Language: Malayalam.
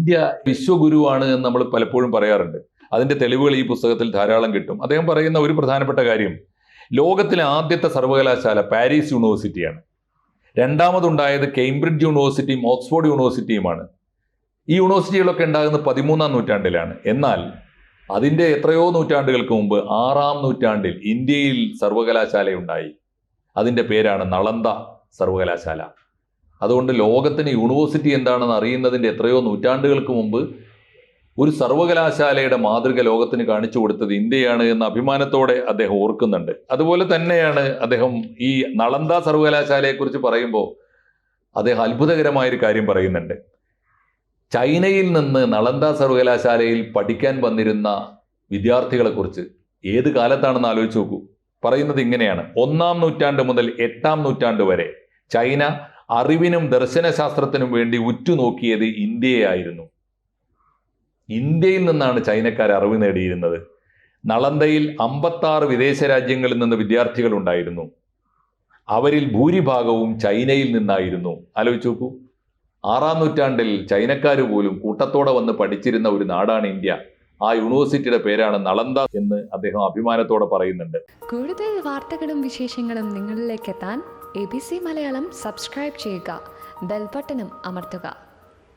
ഇന്ത്യ വിശ്വഗുരുവാണ് എന്ന് നമ്മൾ പലപ്പോഴും പറയാറുണ്ട്. അതിന്റെ തെളിവുകൾ ഈ പുസ്തകത്തിൽ ധാരാളം കിട്ടും. അദ്ദേഹം പറയുന്ന ഒരു പ്രധാനപ്പെട്ട കാര്യം, ലോകത്തിലെ ആദ്യത്തെ സർവകലാശാല പാരീസ് യൂണിവേഴ്സിറ്റിയാണ്. രണ്ടാമതുണ്ടായത് കേംബ്രിഡ്ജ് യൂണിവേഴ്സിറ്റിയും ഓക്സ്ഫോർഡ് യൂണിവേഴ്സിറ്റിയുമാണ്. ഈ യൂണിവേഴ്സിറ്റികളൊക്കെ ഉണ്ടാകുന്നത് 13-ാം നൂറ്റാണ്ടിലാണ്. എന്നാൽ അതിൻ്റെ എത്രയോ നൂറ്റാണ്ടുകൾക്ക് മുമ്പ് 6-ാം നൂറ്റാണ്ടിൽ ഇന്ത്യയിൽ സർവകലാശാലയുണ്ടായി. അതിൻ്റെ പേരാണ് നളന്ദ സർവകലാശാല. അതുകൊണ്ട് ലോകത്തിന് യൂണിവേഴ്സിറ്റി എന്താണെന്ന് അറിയുന്നതിൻ്റെ എത്രയോ നൂറ്റാണ്ടുകൾക്ക് മുമ്പ് ഒരു സർവകലാശാലയുടെ മാതൃക ലോകത്തിന് കാണിച്ചു കൊടുത്തത് ഇന്ത്യയാണ് എന്ന അഭിമാനത്തോടെ അദ്ദേഹം ഓർക്കുന്നുണ്ട്. അതുപോലെ തന്നെയാണ് അദ്ദേഹം ഈ നളന്ദ സർവകലാശാലയെക്കുറിച്ച് പറയുമ്പോൾ അദ്ദേഹം അത്ഭുതകരമായൊരു കാര്യം പറയുന്നുണ്ട്. ചൈനയിൽ നിന്ന് നളന്ദ സർവകലാശാലയിൽ പഠിക്കാൻ വന്നിരുന്ന വിദ്യാർത്ഥികളെക്കുറിച്ച് ഏത് കാലത്താണെന്ന് ആലോചിച്ച് നോക്കൂ. പറയുന്നത് ഇങ്ങനെയാണ്: 1-ാം നൂറ്റാണ്ട് മുതൽ 8-ാം നൂറ്റാണ്ട് വരെ ചൈന അറിവിനും ദർശനശാസ്ത്രത്തിനും വേണ്ടി ഉറ്റുനോക്കിയത് ഇന്ത്യയായിരുന്നു. ഇന്ത്യയിൽ നിന്നാണ് ചൈനക്കാർ അറിവ് നേടിയിരുന്നത്. നളന്ദയിൽ 56 വിദേശ രാജ്യങ്ങളിൽ നിന്ന് വിദ്യാർത്ഥികൾ ഉണ്ടായിരുന്നു. അവരിൽ ഭൂരിഭാഗവും ചൈനയിൽ നിന്നായിരുന്നു. ആലോചിച്ച് നോക്കൂ, 6-ാം നൂറ്റാണ്ടിൽ ചൈനക്കാർ പോലും കൂട്ടത്തോടെ വന്ന് പഠിച്ചിരുന്ന ഒരു നാടാണ് ഇന്ത്യ. ആ യൂണിവേഴ്സിറ്റിയുടെ പേരാണ് നളന്ദ എന്ന് അദ്ദേഹം അഭിമാനത്തോടെ പറയുന്നുണ്ട്. കൂടുതൽ വാർത്തകളും വിശേഷങ്ങളും നിങ്ങളിലേക്ക് എത്താൻ ABC മലയാളം സബ്സ്ക്രൈബ് ചെയ്യുക, ബെൽ ബട്ടണും അമർത്തുക.